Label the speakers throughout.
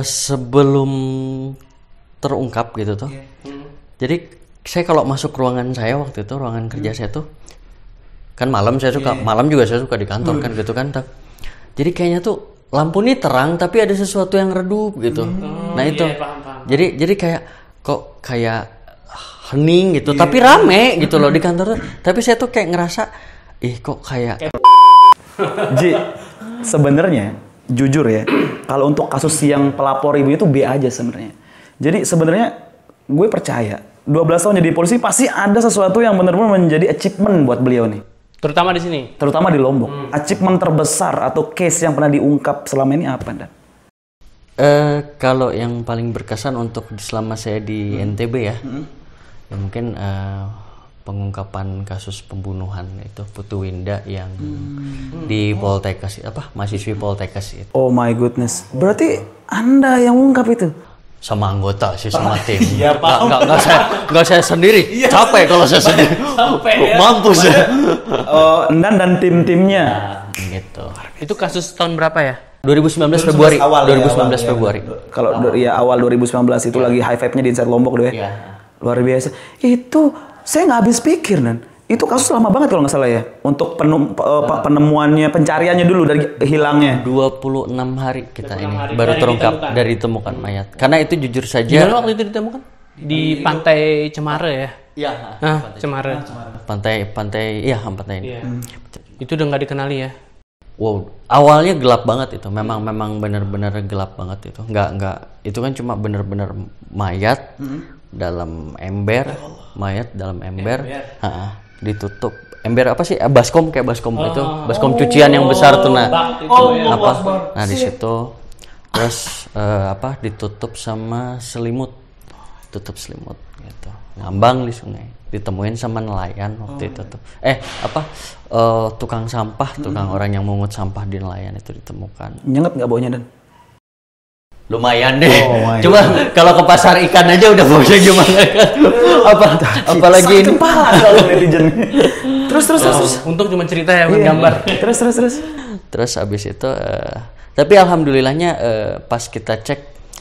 Speaker 1: Sebelum terungkap gitu tuh. Jadi saya kalau masuk ruangan saya waktu itu, ruangan kerja saya tuh kan malam, saya suka malam juga saya suka di kantor kan gitu kan. Jadi kayaknya tuh lampu ini terang tapi ada sesuatu yang redup gitu. Nah itu.
Speaker 2: Paham.
Speaker 1: Jadi kayak kok kayak hening gitu, tapi rame gitu loh di kantor tuh. Tapi saya tuh kayak ngerasa kok kayak
Speaker 3: Ji, sebenarnya jujur ya, kalau untuk kasus yang pelapor ibu itu B aja sebenarnya. Jadi sebenarnya gue percaya 12 tahun jadi polisi pasti ada sesuatu yang benar-benar menjadi achievement buat beliau nih.
Speaker 2: Terutama di sini.
Speaker 3: Terutama di Lombok. Achievement terbesar atau case yang pernah diungkap selama ini apa, Dan?
Speaker 1: Kalau yang paling berkesan untuk selama saya di NTB ya, ya mungkin pengungkapan kasus pembunuhan itu Putu Winda yang di Poltekkes mahasiswi Poltekkes itu.
Speaker 3: Oh my goodness. Berarti Anda yang ungkap itu?
Speaker 1: Sama anggota sih, sama tim.
Speaker 3: Iya, paham.
Speaker 1: Nggak saya sendiri. Capek kalau saya sendiri. Mampus ya.
Speaker 3: Endan dan tim-timnya.
Speaker 1: Gitu.
Speaker 2: Itu kasus tahun berapa ya?
Speaker 1: 2019 Februari.
Speaker 4: Awal
Speaker 1: 2019 Februari.
Speaker 3: Kalau awal 2019 itu lagi high vibe-nya di Inside Lombok doh ya.
Speaker 1: Iya.
Speaker 3: Luar biasa. Itu saya nggak habis pikir, Dan. Itu kasus lama banget kalau nggak salah ya. Untuk penemuannya, pencariannya dulu dari hilangnya.
Speaker 1: 26 hari kita ini baru terungkap dari ditemukan mayat. Karena itu jujur saja.
Speaker 2: Di mana waktu itu ditemukan? Di Pantai Cemara ya?
Speaker 1: Iya.
Speaker 2: Cemara.
Speaker 1: Pantai ini.
Speaker 2: Iya. Itu udah nggak dikenali ya?
Speaker 1: Wow, awalnya gelap banget itu. Memang benar-benar gelap banget itu. Nggak itu kan cuma benar-benar mayat dalam ember, ditutup. Ember apa sih? Baskom, kayak baskom itu. Baskom cucian yang besar tuh nah di situ. Terus ditutup sama selimut. Tutup selimut gitu. Ngambang di sungai. Ditemuin sama nelayan waktu itu tuh. Tukang sampah, tukang orang yang mungut sampah di nelayan itu ditemukan.
Speaker 3: Nyengat nggak baunya, Dan?
Speaker 1: Lumayan deh. Cuma kalau ke pasar ikan aja udah baunya gimana kan? Apalagi ini.
Speaker 3: Kalau netizen. Terus.
Speaker 2: Untung cuma cerita ya, bukan gambar.
Speaker 1: Terus abis itu, tapi alhamdulillahnya pas kita cek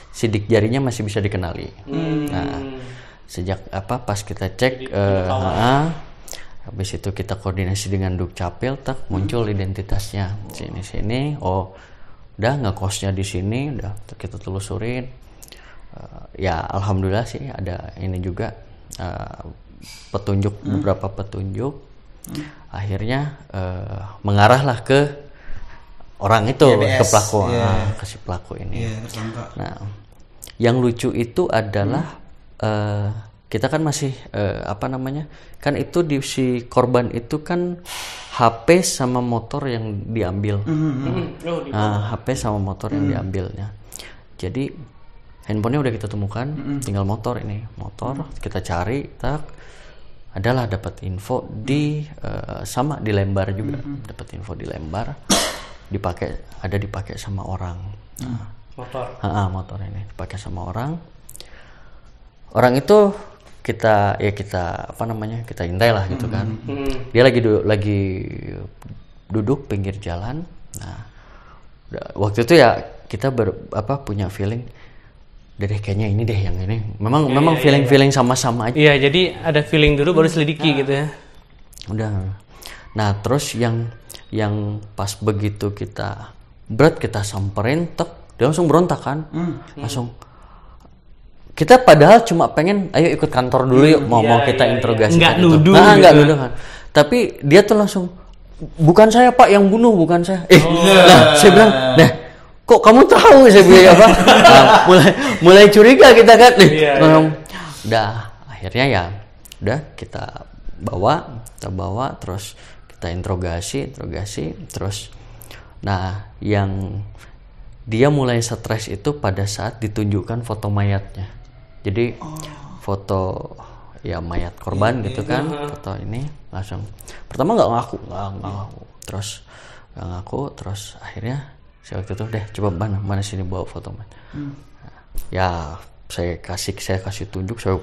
Speaker 1: sidik jarinya masih bisa dikenali. Nah, sejak pas kita cek, habis itu kita koordinasi dengan Dukcapil, muncul identitasnya sini. Udah ngekosnya di sini, udah kita telusurin. Ya alhamdulillah sih ada ini juga beberapa petunjuk. Akhirnya mengarahlah ke orang itu,
Speaker 4: YBS,
Speaker 1: ke pelaku, ke si pelaku ini. Nah, yang lucu itu adalah kita kan masih kan itu di si korban itu kan HP sama motor yang diambil. HP sama motor yang diambilnya. Jadi handphonenya udah kita temukan, tinggal motor kita cari, adalah dapat info di Lembar juga, dapat info di Lembar, dipakai sama orang. Motor ini dipakai sama orang. Orang itu kita intai lah gitu kan. Dia lagi duduk pinggir jalan. Nah, waktu itu ya kita punya feeling, kayaknya ini deh yang ini. Memang feeling sama-sama aja.
Speaker 2: Iya, jadi ada feeling dulu baru selidiki gitu ya.
Speaker 1: Udah. Nah, terus yang pas begitu kita samperin, dia langsung berontak kan. Langsung. Kita padahal cuma pengen, ayo ikut kantor dulu yuk, mau kita interogasi.
Speaker 2: Nggak nuduh.
Speaker 1: Nggak nuduh kan. Tapi dia tuh langsung, bukan saya Pak yang bunuh, bukan saya. Nah, saya bilang, kok kamu tahu? Saya bilang apa? Mulai curiga kita kan. Udah, akhirnya ya, udah kita bawa, terus kita interogasi, terus, nah yang dia mulai stres itu pada saat ditunjukkan foto mayatnya. Jadi foto mayat korban gitu kan, foto ini langsung. Pertama nggak ngaku, terus akhirnya saya waktu itu coba mana sini bawa foto mayat. Ya saya kasih tunjuk, saya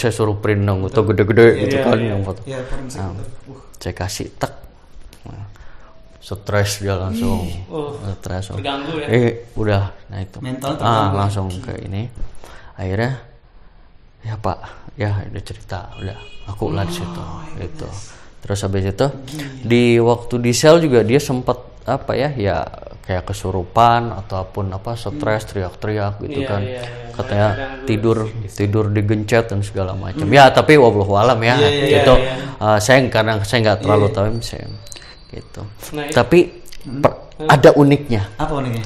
Speaker 1: suruh print dong, foto gede-gede gitu kan yang foto. Saya kasih stres dia langsung. Stres.
Speaker 2: Terganggu ya.
Speaker 1: Udah, nah itu.
Speaker 3: Mental terganggu.
Speaker 1: Langsung ke ini. Akhirnya ya Pak, ya udah cerita, udah aku lah di situ itu. Terus habis itu di waktu di sel juga dia sempat apa ya kayak kesurupan ataupun stres, teriak-teriak gitu kan. Katanya tidur digencet dan segala macam. Ya tapi wallahu alam ya. Itu saya karena saya nggak terlalu tahu saya gitu. Tapi ada uniknya.
Speaker 3: Apa uniknya?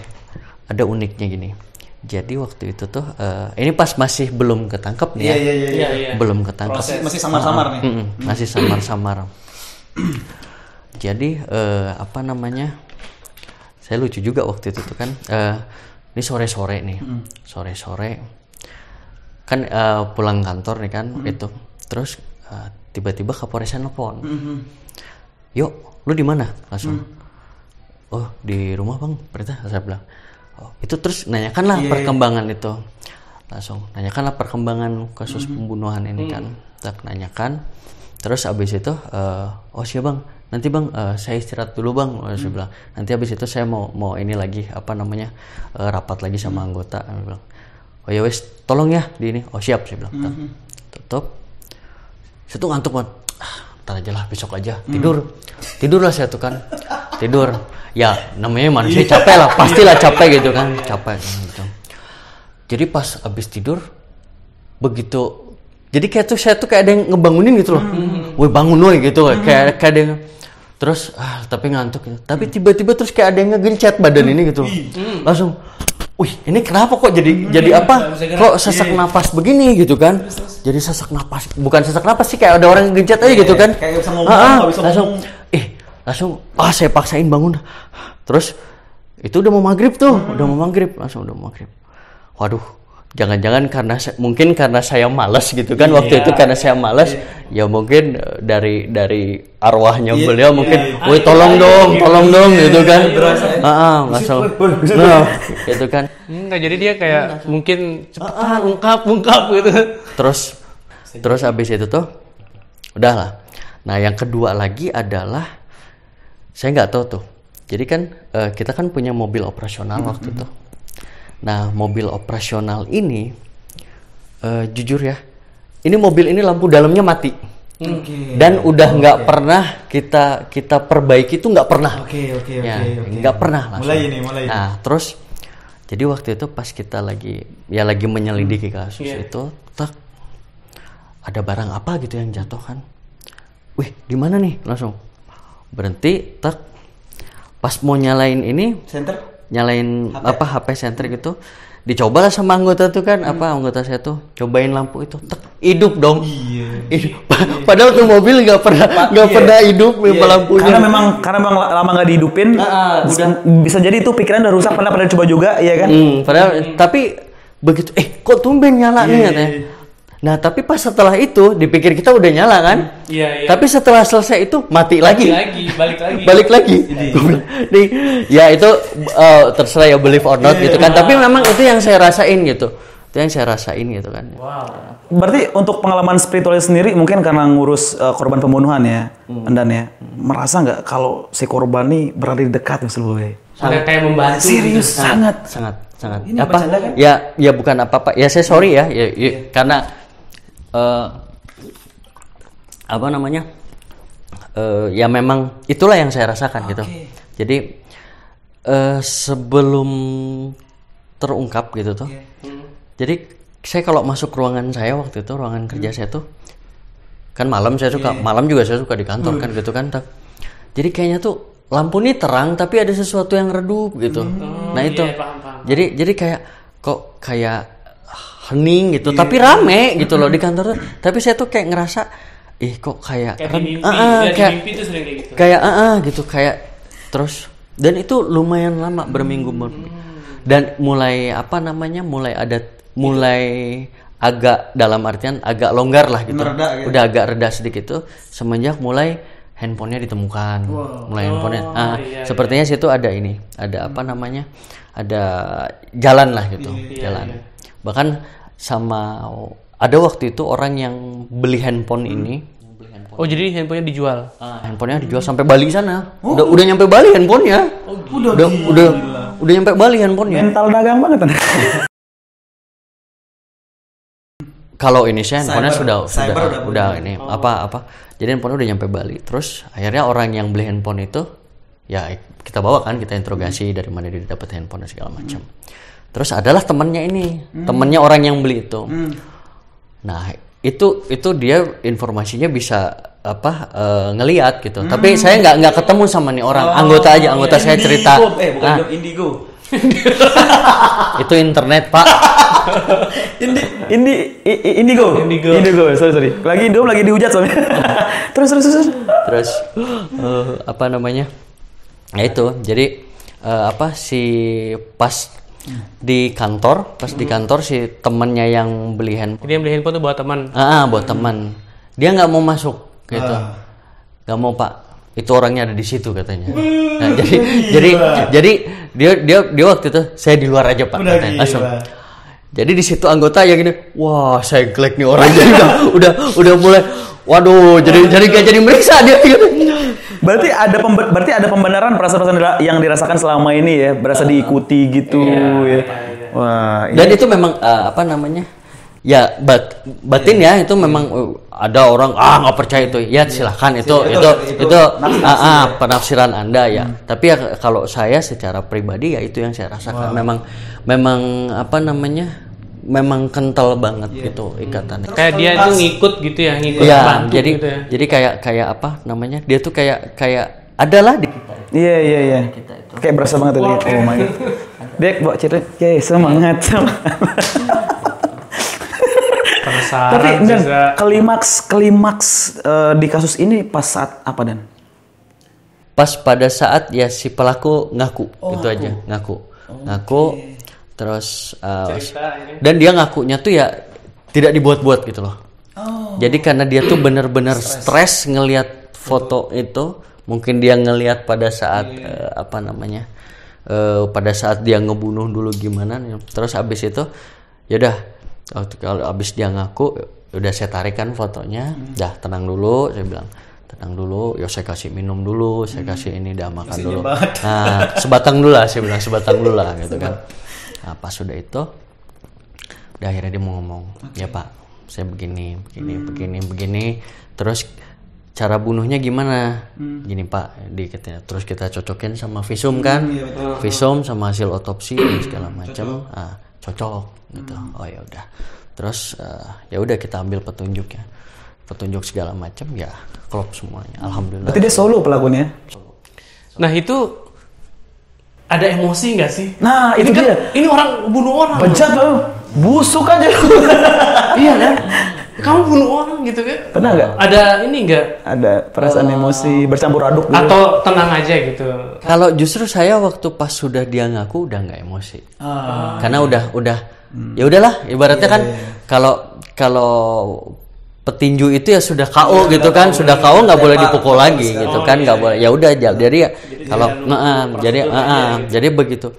Speaker 1: Ada uniknya gini. Jadi waktu itu tuh ini pas masih belum ketangkep nih ya.
Speaker 2: Iya.
Speaker 1: Belum ketangkep.
Speaker 3: Masih samar-samar nih.
Speaker 1: Masih samar-samar. Jadi apa namanya? Saya lucu juga waktu itu tuh kan. Ini sore-sore nih. Sore-sore kan pulang kantor nih kan itu. Terus tiba-tiba Kapolresnya nelpon. Yuk, lu di mana? Langsung. Oh, di rumah Bang, perintah saya bilang. Oh, itu terus nanyakanlah perkembangan itu. Langsung nanyakanlah perkembangan kasus pembunuhan ini kan. Tak nanyakan. Terus abis itu oh siap Bang, nanti Bang saya istirahat dulu Bang. Saya bilang, nanti abis itu saya mau ini lagi rapat lagi sama anggota. Saya bilang, oh ya wes, tolong ya di ini. Oh siap, saya bilang. Tutup. Saya tuh ngantuk banget. Ntar aja lah, besok aja. Tidur lah saya tuh kan. Tidur. Ya namanya manusia capek lah, pastilah capek gitu kan. Capek gitu. Jadi pas abis tidur, begitu. Jadi kayak tuh saya tuh kayak ada yang ngebangunin gitu loh. Woi bangun woi gitu. Kayak ada yang. Terus tapi ngantuk gitu. Tapi tiba-tiba terus kayak ada yang ngegencet badan ini gitu loh. Langsung. Wih ini kenapa kok jadi apa? Kok sesak napas begini gitu kan? Jadi sesak napas, bukan sesak napas sih, kayak ada orang yang gencet aja gitu kan?
Speaker 3: Kayak bisa ngomong, nggak bisa
Speaker 1: langsung, langsung, saya paksain bangun. Terus itu udah mau maghrib tuh, langsung udah mau maghrib. Waduh, jangan-jangan mungkin karena saya malas gitu kan waktu itu, karena saya malas, ya mungkin dari arwahnya beliau mungkin, woi tolong dong gitu kan. Langsung, gitu kan.
Speaker 2: Enggak, jadi dia kayak mungkin cepetan ungkap gitu.
Speaker 1: Terus abis itu tuh udahlah. Nah yang kedua lagi adalah saya nggak tahu tuh. Jadi kan kita kan punya mobil operasional waktu itu. Nah mobil operasional ini jujur ya, ini mobil ini lampu dalamnya mati. Dan udah nggak pernah kita perbaiki, itu nggak pernah. Nggak pernah langsung.
Speaker 3: Mulai.
Speaker 1: Nah terus jadi waktu itu pas kita lagi menyelidiki kasus itu, ada barang apa gitu yang jatuh kan. Wih di mana nih? Langsung berhenti, pas mau nyalain ini, nyalain HP senter gitu, dicoba lah sama anggota tuh kan, anggota saya tuh cobain lampu itu, hidup dong. Hidup. Padahal tuh mobil nggak pernah hidup lampunya.
Speaker 3: Karena memang lama nggak dihidupin, bisa jadi itu pikiran udah rusak, pernah coba juga, ya kan?
Speaker 1: Padahal tapi begitu, kok tumben nyala nih katanya. Nah tapi pas setelah itu dipikir kita udah nyala kan, tapi setelah selesai itu mati lagi, balik lagi. Nih, ya itu terserah ya, believe or not gitu kan. Tapi memang itu yang saya rasain gitu, kan.
Speaker 2: Wow.
Speaker 3: Berarti untuk pengalaman spiritual sendiri mungkin karena ngurus korban pembunuhan ya, Endan ya, merasa nggak kalau si korban nih berada di dekat misalnya?
Speaker 2: Sangat kayak membantu.
Speaker 3: Serius, sangat.
Speaker 1: Ini apa? Kan? Ya bukan apa-apa. Ya saya sorry ya, karena ya memang itulah yang saya rasakan gitu. Jadi sebelum terungkap gitu tuh, jadi saya kalau masuk ruangan saya waktu itu, ruangan kerja saya tuh kan malam juga saya suka di kantor kan gitu kan. Jadi kayaknya tuh lampu ini terang tapi ada sesuatu yang redup gitu. Nah itu,
Speaker 2: paham.
Speaker 1: jadi kayak kok kayak hening gitu, tapi rame gitu loh di kantor tuh. Tapi saya tuh kayak ngerasa, kok kayak
Speaker 2: mimpi tuh sering kayak gitu.
Speaker 1: Gitu kayak terus, dan itu lumayan lama, berminggu. Dan mulai mulai agak, dalam artian agak longgar lah gitu. Udah agak reda sedikit tuh semenjak mulai handphonenya ditemukan. Sepertinya situ ada ada jalan lah gitu, jalan. Bahkan ada waktu itu orang yang beli handphone
Speaker 2: Oh, jadi handphonenya dijual.
Speaker 1: Handphonenya dijual sampai Bali sana. Udah nyampe Bali handphonenya. Udah nyampe Bali handphonenya.
Speaker 3: Mental dagang banget.
Speaker 1: Kalau ini sih handphonenya
Speaker 4: Cyber
Speaker 1: sudah ini apa. Jadi handphonenya udah nyampe Bali. Terus akhirnya orang yang beli handphone itu ya kita bawa kan, kita interogasi dari mana dia dapat handphone dan segala macam. Terus adalah temannya ini, temannya orang yang beli itu. Nah, itu dia informasinya bisa ngelihat gitu. Tapi saya nggak ketemu sama nih orang, anggota saya cerita.
Speaker 4: Bukan Indigo.
Speaker 1: Itu internet, Pak.
Speaker 3: Indigo. Sorry. Lagi dihujat soalnya. Terus.
Speaker 1: Terus apa namanya? Ya itu. Jadi si pas di kantor si temennya yang beli handphone.
Speaker 2: Jadi yang beli handphone itu buat teman.
Speaker 1: Buat teman. Dia nggak mau masuk gitu. Nggak mau, Pak. Itu orangnya ada di situ katanya. Nah, jadi dia waktu itu saya di luar aja, Pak, katanya. Langsung. Jadi di situ anggota yang gini, wah saya gelek nih orang. Jadi udah mulai, waduh, jadi kayak jadi meriksa dia gitu.
Speaker 3: Berarti ada pembenaran perasaan yang dirasakan selama ini ya, berasa diikuti gitu ya. Wah.
Speaker 1: Dan itu memang ya batin ya, itu memang ada orang nggak percaya itu. Ya silahkan itu penafsiran Anda ya. Tapi ya kalau saya secara pribadi ya itu yang saya rasakan. Memang kental banget gitu ikatannya.
Speaker 2: Kayak dia itu ngikut gitu ya, bantu
Speaker 1: jadi
Speaker 2: gitu ya.
Speaker 1: Jadi kayak dia tuh kayak adalah di kita.
Speaker 3: Iya. Kayak berasa banget tuh. Oh my god. Dek bawa cerita, semangat. Tapi Dan klimaks di kasus ini pas saat apa, Dan?
Speaker 1: Pas pada saat ya si pelaku ngaku, itu aja, ngaku. Terus dan dia ngakunya tuh ya tidak dibuat-buat gitu loh. Jadi karena dia tuh benar-benar stres ngelihat foto itu, mungkin dia ngelihat pada saat pada saat dia ngebunuh dulu gimana. Terus abis itu yaudah, kalau abis dia ngaku udah saya tarikan fotonya. Dah tenang dulu, saya bilang tenang dulu, ya saya kasih minum dulu, saya kasih ini, dah makan dulu. Nah sebatang dulu lah, saya bilang sebatang dulu lah gitu kan. Nah, pas sudah itu, udah akhirnya dia mau ngomong, ya Pak, saya begini. Terus cara bunuhnya gimana? Gini Pak, terus kita cocokin sama visum kan, visum sama hasil otopsi dan segala macam, cocok gitu. Oh ya udah. Terus ya udah kita ambil petunjuk segala macam, ya klop semuanya. Alhamdulillah.
Speaker 3: Berarti dia solo pelakunya?
Speaker 2: Nah itu ada emosi nggak sih?
Speaker 3: Nah itu
Speaker 2: kan,
Speaker 3: dia.
Speaker 2: Ini orang bunuh orang.
Speaker 3: Bejat loh, busuk aja.
Speaker 2: Iya kan? Kamu bunuh orang gitu kan?
Speaker 3: Pernah nggak?
Speaker 2: Ada ini nggak?
Speaker 3: Ada perasaan emosi bercampur aduk gitu.
Speaker 2: Atau tenang aja gitu?
Speaker 1: Kalau justru saya waktu pas sudah dia ngaku udah nggak emosi. Karena udah ya udahlah, ibaratnya kan kalau petinju itu ya sudah KO gitu kan, sudah KO nggak boleh dipukul lagi gitu kan, nggak boleh. Ya udah, jadi ya kalau jadi begitu.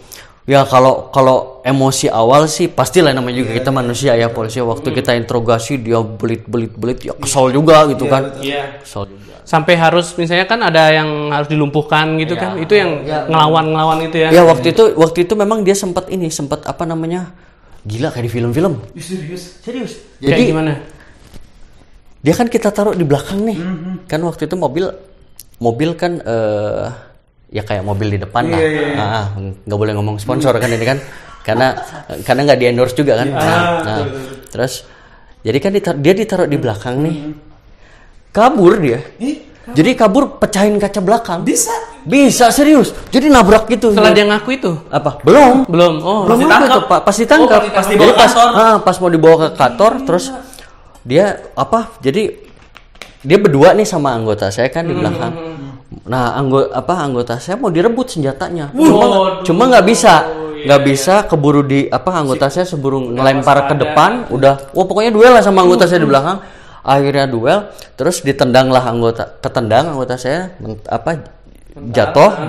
Speaker 1: Ya kalau emosi awal sih pastilah, namanya juga kita manusia ya, polisi waktu kita interogasi dia belit ya kesel juga gitu kan.
Speaker 2: Iya. Kesel juga. Sampai harus misalnya kan ada yang harus dilumpuhkan gitu kan, itu yang ngelawan itu ya.
Speaker 1: Ya waktu itu memang dia sempat gila kayak di film-film.
Speaker 4: Serius.
Speaker 2: Jadi kayak gimana?
Speaker 1: Dia kan kita taruh di belakang nih. Kan waktu itu mobil kan ya kayak mobil di depan lah. Nggak boleh ngomong sponsor kan ini kan. Karena nggak di endorse juga kan. Terus jadi kan dia ditaruh di belakang nih. Kabur dia. Jadi kabur, pecahin kaca belakang. Bisa serius. Jadi nabrak gitu.
Speaker 2: Setelah dia ngaku itu?
Speaker 1: Apa? Belum.
Speaker 2: Oh,
Speaker 1: belum ditangkap. Pas ditangkap. Jadi pas mau dibawa ke kantor, terus dia jadi dia berdua nih sama anggota saya kan di belakang. Nah anggota saya mau direbut senjatanya, cuma nggak bisa keburu di anggota saya seburu ngelempar ke depan, pokoknya duel lah sama anggota saya di belakang. Akhirnya duel, terus ketendang anggota saya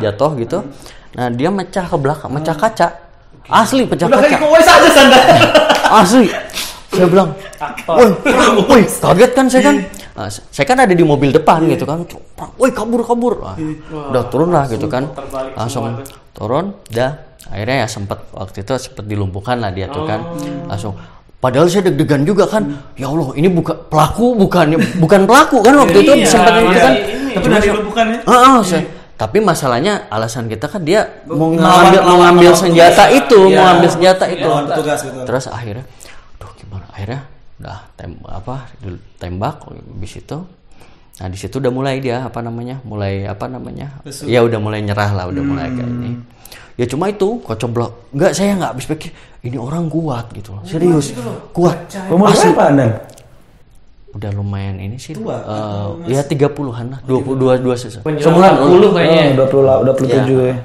Speaker 1: jatuh gitu. Nah dia mecah ke belakang, mecah kaca, asli pecah kaca. Asli. Saya bilang, woi, kaget kan saya kan. Nah, saya kan ada di mobil depan gitu kan. Woi, kabur. Nah, udah turun lah gitu kan. Langsung turun, akhirnya ya waktu itu sempat dilumpuhkan lah dia tuh kan. Langsung. Padahal saya deg-degan juga kan. Ya Allah, ini bukan pelaku kan waktu itu sempat itu kan.
Speaker 4: Tapi udah dilumpuhkan ya.
Speaker 1: Tapi masalahnya alasan kita kan dia mau ngambil senjata itu, Terus akhirnya, gimana? Akhirnya udah tembak habis itu. Nah di situ udah mulai dia ya udah mulai nyerah lah, udah mulai kayak ini. Ya cuma itu kocoblok. Saya nggak habis pikir ini orang kuat gitu loh. Serius kuat.
Speaker 3: Umur berapa Anda?
Speaker 1: Udah lumayan ini sih. Ya 30-an lah, 22 sisa.
Speaker 2: Semuanya 20 kayaknya.
Speaker 3: 27 ya.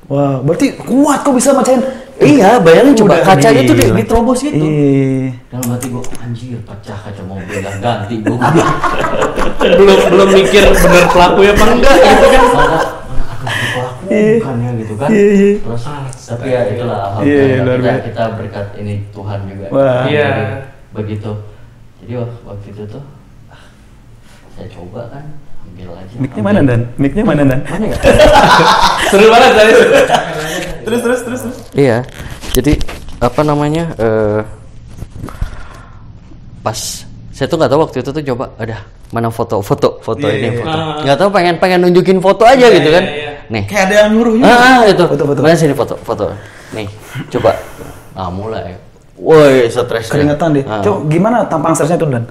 Speaker 3: Wah, berarti kuat kok bisa macain.
Speaker 1: Iya, bayangin coba
Speaker 3: Udah
Speaker 1: kacanya tuh
Speaker 3: gila.
Speaker 1: diterobos gitu.
Speaker 3: Iya.
Speaker 1: Dalam hati gue, anjir pecah kaca mobil dan ganti gue.
Speaker 2: belum mikir bener pelaku ya apa enggak gitu kan.
Speaker 1: Bukannya gitu kan. Terus tapi ya itulah alhamdulillah kita berkat ini Tuhan juga.
Speaker 3: Wah.
Speaker 2: Iya.
Speaker 1: Begitu. Jadi waktu itu tuh saya coba kan ambil aja.
Speaker 3: Mic-nya mana Dan? Mana ya?
Speaker 2: Seru banget tadi.
Speaker 4: Terus.
Speaker 1: Iya. Jadi pas saya tuh nggak tahu waktu itu tuh coba ada mana foto ini foto. Nggak tahu pengen nunjukin foto aja gitu kan. Nih.
Speaker 4: Kayak ada yang nyuruh juga.
Speaker 1: Itu.
Speaker 3: Foto.
Speaker 1: Mana sini foto. Nih, coba. Nah, mulai. Woi, stres.
Speaker 3: Keringetan deh. Coba gimana tampang stresnya tuh Dan?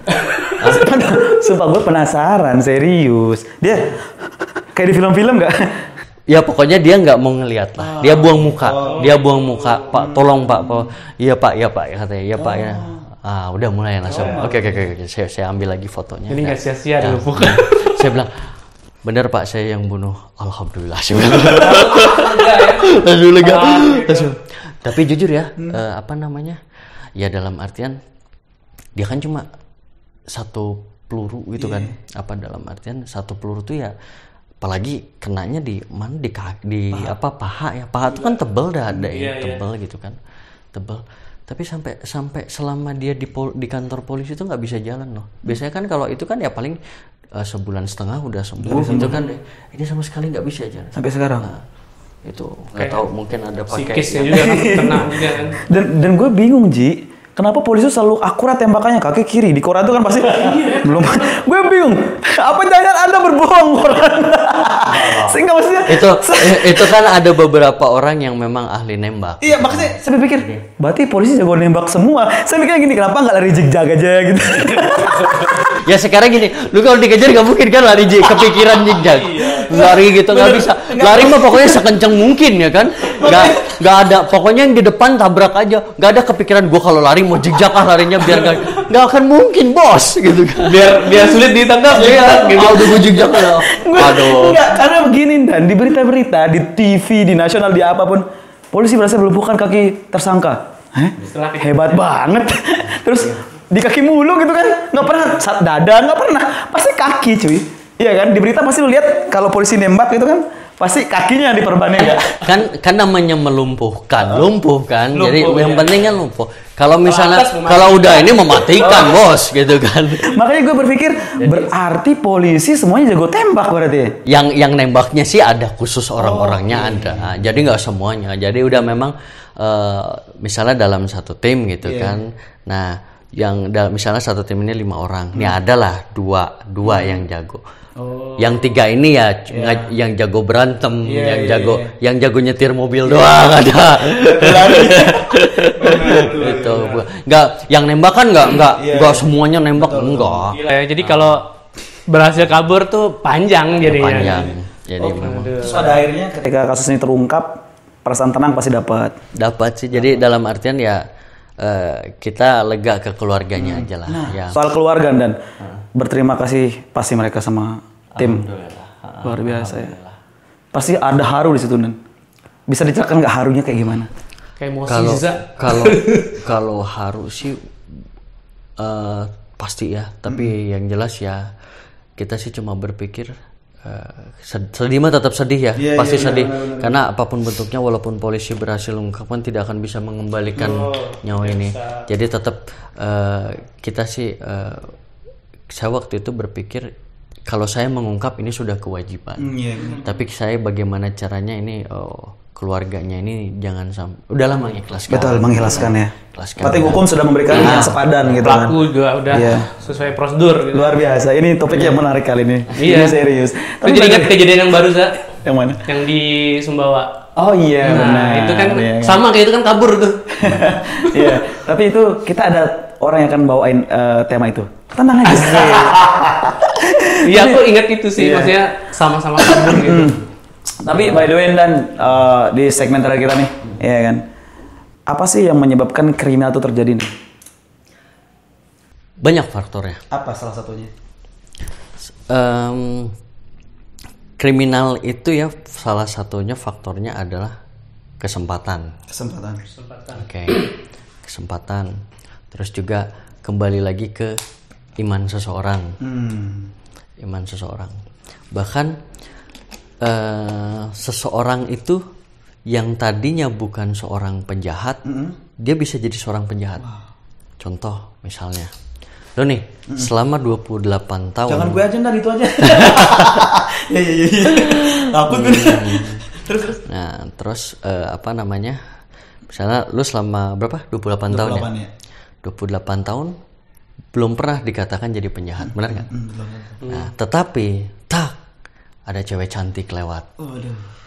Speaker 3: Sumpah gue penasaran, serius. Dia kayak di film-film nggak?
Speaker 1: Ya pokoknya dia nggak mau ngelihat lah. Dia buang muka. Pak, tolong Pak. Iya Pak, katanya. Iya Pak ya. Udah mulai langsung. Oke. Saya ambil lagi fotonya.
Speaker 2: Ini nggak sia-sia dilumpuhkan.
Speaker 1: Saya bilang, bener Pak, saya yang bunuh. Alhamdulillah. Saya bilang. Langsung lega. Tapi jujur ya, ya dalam artian dia kan cuma satu peluru gitu kan. Dalam artian satu peluru tuh ya, apalagi kenanya di mana di paha ya. Paha tuh kan tebel tebel gitu kan. Tebel. Tapi sampai selama dia di kantor polisi itu nggak bisa jalan loh. Biasanya kan kalau itu kan ya paling sebulan setengah udah sembuh gitu kan. Ini sama sekali nggak bisa jalan.
Speaker 3: Sampai sekarang.
Speaker 1: Itu nggak tahu mungkin ada pakai
Speaker 2: psikisnya juga kan kena juga kan.
Speaker 3: Dan gue bingung Ji, kenapa polisi selalu akurat tembakannya kaki kiri di koran itu kan pasti belum. Gue bingung, apa jangan Anda berbohong koran? Sehingga maksudnya
Speaker 1: itu kan ada beberapa orang yang memang ahli nembak.
Speaker 3: Iya makanya saya pikir berarti polisi jago nembak semua. Saya mikirnya gini, kenapa nggak lari zigzag aja gitu?
Speaker 1: Ya sekarang gini, lu kalau dikejar nggak mungkin kan lari kepikiran zigzag, lari gitu nggak bisa. Lari mah pokoknya sekencang mungkin ya kan, nggak ada. Pokoknya yang di depan tabrak aja, nggak ada kepikiran gua kalau lari mau zigzag larinya biar nggak akan mungkin bos gitu kan.
Speaker 2: Biar sulit ditangkap ya.
Speaker 1: Gitu. Udah gua zigzag lah. Aduh.
Speaker 3: Enggak, karena begini Dan, di berita-berita, di TV, di nasional, di apapun, polisi berhasil melumpuhkan kaki tersangka. Hebat banget. Terus di kaki mulu gitu kan, nggak pernah dada, nggak pernah, pasti kaki cuy. Iya kan, di berita pasti lu lihat kalau polisi nembak gitu kan, pasti kakinya diperban ya.
Speaker 1: Kan namanya melumpuhkan, lumpuh kan. Jadi yang penting kan lumpuh. Kalau misalnya kalau udah ini mematikan bos gitu kan.
Speaker 3: Makanya gue berpikir berarti polisi semuanya jago tembak berarti.
Speaker 1: Yang nembaknya sih ada khusus orang-orangnya ada. Jadi nggak semuanya. Jadi udah memang misalnya dalam satu tim gitu kan. Nah misalnya satu tim ini 5 orang, ini adalah dua yang jago. Yang 3 ini ya yang jago berantem, yang jago nyetir mobil doang ada. Itu nggak, yang nembak kan nggak semuanya nembak enggak.
Speaker 2: Gila ya, jadi kalau berhasil kabur tuh panjang jadinya.
Speaker 1: Panjang. Jadi memang.
Speaker 4: Terus pada akhirnya
Speaker 3: Ketika kasus ini terungkap, perasaan tenang pasti dapat.
Speaker 1: Dapat sih. Jadi dalam artian ya kita lega ke keluarganya aja lah.
Speaker 3: Soal keluarga Dan, berterima kasih pasti mereka sama tim. Luar biasa ya. Pasti ada haru di situ Dan. Bisa diceritakan nggak harunya kayak gimana?
Speaker 2: Kayak emosi
Speaker 1: Kalau haru sih pasti ya. Tapi yang jelas ya kita sih cuma berpikir sedih mah tetap sedih ya, pasti sedih. Karena apapun bentuknya, walaupun polisi berhasil mengungkapkan, tidak akan bisa mengembalikan nyawa ini. Jadi tetap kita sih saya waktu itu berpikir kalau saya mengungkap ini sudah kewajiban. Tapi saya bagaimana caranya ini keluarganya ini jangan sampai udahlah mengikhlaskan.
Speaker 3: Betul, mengikhlaskan ya.
Speaker 1: Ikhlaskan.
Speaker 3: Berarti hukum sudah memberikan yang sepadan gitu kan.
Speaker 2: Pelaku juga udah sesuai prosedur gitu.
Speaker 3: Luar biasa. Ini topik yang menarik kali ini.
Speaker 2: Iya.
Speaker 3: Ini serius.
Speaker 2: Tapi jadi ingat kejadian yang baru, Za.
Speaker 3: Yang mana?
Speaker 2: Yang di Sumbawa.
Speaker 3: Oh iya, benar.
Speaker 2: Nah, itu kan
Speaker 3: Iya, kan.
Speaker 2: sama kayak itu kan kabur tuh.
Speaker 3: Iya, tapi itu kita ada orang yang akan bawain tema itu. Tenang aja.
Speaker 2: Iya, aku ingat itu sih,
Speaker 3: Iya.
Speaker 2: maksudnya sama-sama kabur gitu.
Speaker 3: Tapi by the way Dan, di segmen terakhir kita nih, ya kan. Apa sih yang menyebabkan kriminal itu terjadi nih?
Speaker 1: Banyak faktornya.
Speaker 4: Apa salah satunya?
Speaker 1: Kriminal itu ya salah satunya faktornya adalah kesempatan.
Speaker 4: Kesempatan.
Speaker 1: Oke. Kesempatan. Terus juga kembali lagi ke iman seseorang. Iman seseorang. Bahkan seseorang itu yang tadinya bukan seorang penjahat, dia bisa jadi seorang penjahat. Contoh misalnya, lo nih selama 28 tahun.
Speaker 4: Jangan gue aja ntar itu aja. Iya. Takut gue. Terus.
Speaker 1: Nah, terus apa namanya? Misalnya lu selama berapa? 28 tahun ya? 28 tahun belum pernah dikatakan jadi penjahat, benar nggak? Nah, tetapi ada cewek cantik lewat.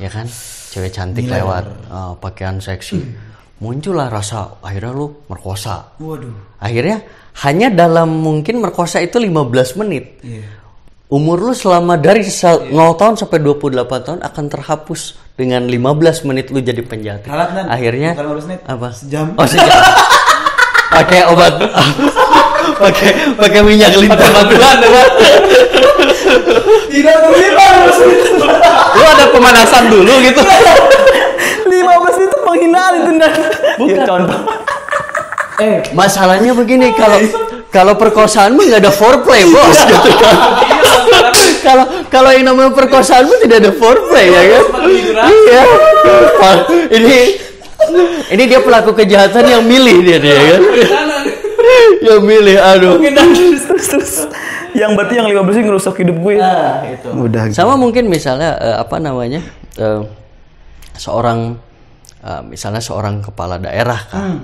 Speaker 1: Ya kan? Cewek cantik lewat, pakaian seksi. Muncullah rasa akhirnya lu merkosa. Akhirnya hanya dalam mungkin merkosa itu 15 menit. Umur lu selama dari 0 tahun sampai 28 tahun akan terhapus dengan 15 menit lu jadi penjahat. Akhirnya apa?
Speaker 4: Sejam.
Speaker 1: Oh, sejam. Pakai obat. pakai minyak lintah batuan.
Speaker 4: Tidak harus.
Speaker 2: Lu ada pemanasan dulu gitu.
Speaker 3: 15 itu penghinaan itu Dan. Bukan. Ya, contoh.
Speaker 1: Masalahnya begini, kalau perkosaan mah nggak ada foreplay, bos, gitu kan. Kalau yang namanya perkosaan mah tidak ada foreplay, ya kan? Iya. Ini dia pelaku kejahatan yang milih dia kan. Yang milih, aduh.
Speaker 3: Terus. Yang berarti yang 15 ini ngerusak hidup gue.
Speaker 4: Itu.
Speaker 3: Udah.
Speaker 1: Sama mungkin misalnya apa namanya? Misalnya seorang kepala daerah kan.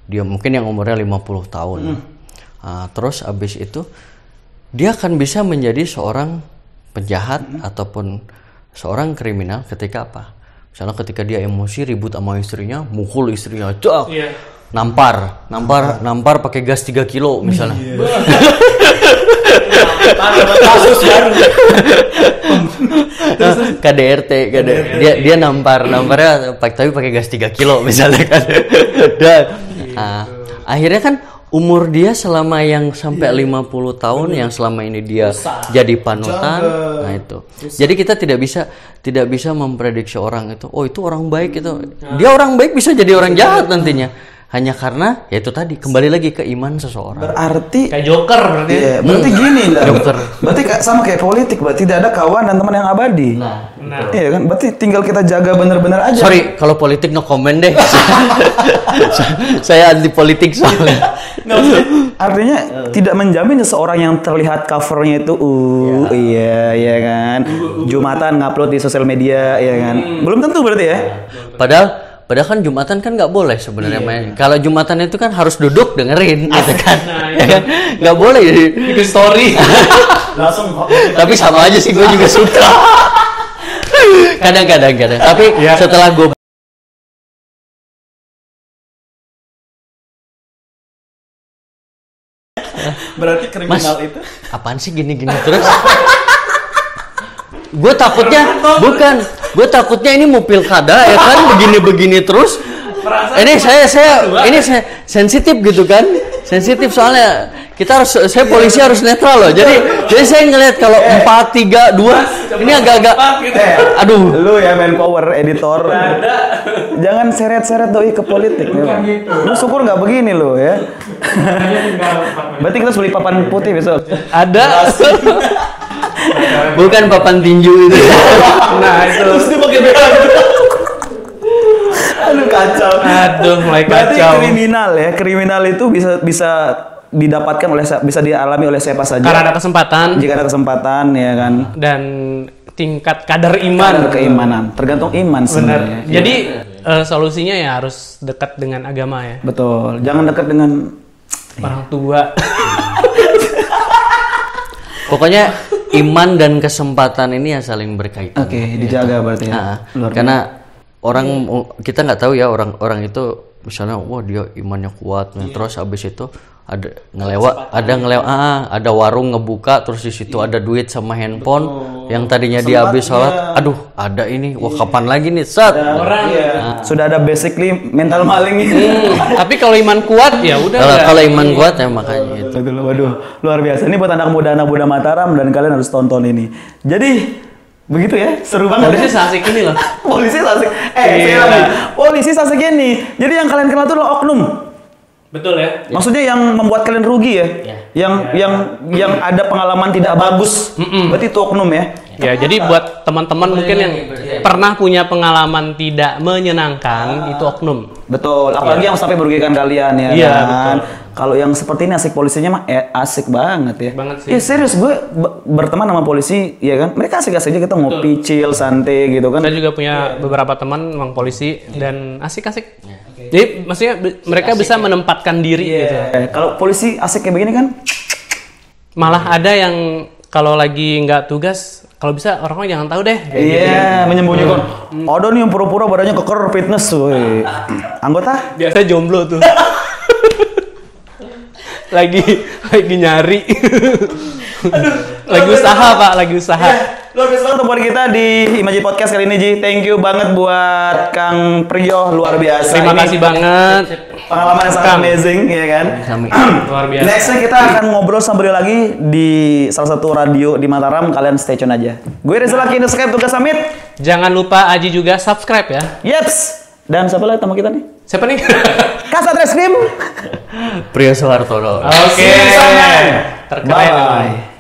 Speaker 1: Dia mungkin yang umurnya 50 tahun. Terus abis itu dia akan bisa menjadi seorang penjahat ataupun seorang kriminal ketika apa? Misalnya ketika dia emosi ribut sama istrinya, mukul istrinya, cak. Nampar pakai gas 3 kilo misalnya.
Speaker 4: Kasus baru.
Speaker 1: KDRT. Dia namparnya tapi pakai gas 3 kilo misalnya kan. Dan akhirnya kan umur dia selama yang sampai 50 tahun yang selama ini dia jadi panutan. Nah itu. Jadi kita tidak bisa memprediksi orang itu. Oh, itu orang baik itu. Dia orang baik bisa jadi orang jahat nantinya. Hanya karena ya itu tadi kembali lagi ke iman seseorang.
Speaker 3: Berarti
Speaker 2: Kayak Joker berarti.
Speaker 3: Iya, berarti gini Dan.
Speaker 1: Dokter.
Speaker 3: Berarti sama kayak politik, berarti tidak ada kawan dan teman yang abadi.
Speaker 2: Nah.
Speaker 3: Iya kan? Berarti tinggal kita jaga benar-benar aja.
Speaker 1: Sorry, kalau politik no comment deh. Saya anti politik soalnya.
Speaker 3: Artinya tidak menjamin seseorang yang terlihat covernya itu iya kan. Jumatan ngupload di sosial media ya kan. Belum tentu berarti ya.
Speaker 1: Padahal kan Jumatan kan nggak boleh sebenarnya main. Kalau Jumatan itu kan harus duduk dengerin gitu kan. Ya kan? Nggak boleh
Speaker 2: Bikin story.
Speaker 4: Langsung.
Speaker 1: Tapi sama aja sih, gue juga suka. Kadang. Tapi setelah gue
Speaker 4: Berarti kriminal itu.
Speaker 1: apaan sih gini-gini terus? Gue takutnya ini mau pilkada ya kan, begini terus. Ini saya sensitif gitu kan, sensitif soalnya saya polisi harus netral loh. Jadi saya ngelihat kalau 4, 3, 2 ini agak-agak, aduh.
Speaker 3: Lu ya manpower editor. Jangan seret-seret doi ke politik. Lu syukur nggak begini lo ya. Berarti kita harus beli papan putih besok.
Speaker 2: Ada.
Speaker 1: Bukan papan tinju itu.
Speaker 2: Nah itu.
Speaker 4: Terus dia pakai beda.
Speaker 3: Aduh kacau.
Speaker 2: Aduh, mulai
Speaker 3: Berarti
Speaker 2: kacau.
Speaker 3: kriminal itu bisa didapatkan bisa dialami oleh siapa saja.
Speaker 2: Karena ada kesempatan
Speaker 3: Jika ada kesempatan ya kan.
Speaker 2: dan tingkat kadar iman.
Speaker 3: Kadar keimanan, tergantung iman sebenarnya.
Speaker 2: Benar. Jadi solusinya ya harus dekat dengan agama ya.
Speaker 3: Betul. Jangan dekat dengan
Speaker 2: Orang tua.
Speaker 1: Pokoknya iman dan kesempatan ini ya saling berkaitan.
Speaker 3: Oke, dijaga berarti ya. Luar biasa.
Speaker 1: Karena kita nggak tahu ya orang itu misalnya wah dia imannya kuat, terus habis itu ada warung ngebuka terus di situ ada duit sama handphone yang tadinya dia habis sholat, aduh ada ini, wah kapan lagi nih
Speaker 3: Sudah ada basically mental maling ini.
Speaker 2: Tapi kalau iman kuat ya udah.
Speaker 1: kalau iman kuat ya makanya itu.
Speaker 3: Betul, waduh, luar biasa. Ini buat anak muda Mataram dan kalian harus tonton ini. Jadi begitu ya, seru banget.
Speaker 2: Polisi seasik ini loh.
Speaker 3: Polisi asik. Saya lagi. Polisi asik ini. Jadi yang kalian kenal itu adalah oknum.
Speaker 2: Betul ya.
Speaker 3: Maksudnya yang membuat kalian rugi ya. Yang ada pengalaman tidak bagus. Berarti itu oknum ya.
Speaker 2: Ya, jadi buat teman-teman mungkin yang pernah punya pengalaman tidak menyenangkan, itu oknum.
Speaker 3: Betul, apalagi yang sampai merugikan kalian ya
Speaker 2: Iya,
Speaker 3: kan. Kalau yang seperti ini asik polisinya mah asik banget ya.
Speaker 2: Banget sih.
Speaker 3: Ya serius gue berteman sama polisi ya kan. Mereka asik-asik aja, kita ngopi, chill, santai gitu kan.
Speaker 2: Saya juga punya beberapa teman memang polisi dan asik-asik. Jadi maksudnya mereka bisa menempatkan diri gitu.
Speaker 3: Kalau polisi asik kayak begini kan.
Speaker 2: Malah ada yang kalau lagi nggak tugas, kalau bisa orang-orang jangan tahu deh.
Speaker 3: Iya, menyembunyikan. Ada nih yang pura-pura badannya keker fitness, woi. Anggota?
Speaker 2: Biasa jomblo tuh. lagi nyari. Lagi usaha Pak, lagi usaha.
Speaker 3: Luar biasa banget buat kita di Imaji Podcast kali ini Ji. Thank you banget buat Kang Priyo, luar biasa.
Speaker 2: Terima
Speaker 3: Ini
Speaker 2: kasih banget.
Speaker 3: pengalaman yang sangat amazing ya kan.
Speaker 2: Luar biasa.
Speaker 3: Nextnya kita akan ngobrol sama beliau lagi di salah satu radio di Mataram. Kalian stay tune aja. Gue Rizal Laki, Subscribe tugas Samit.
Speaker 2: Jangan lupa Aji juga subscribe ya.
Speaker 3: Yeps. Dan siapa lagi teman kita nih?
Speaker 2: Siapa nih?
Speaker 3: Kasat Reskrim.
Speaker 1: Priyo Soehartono.
Speaker 2: Oke.
Speaker 3: See you di sana.
Speaker 2: Terkeren.
Speaker 3: Bye.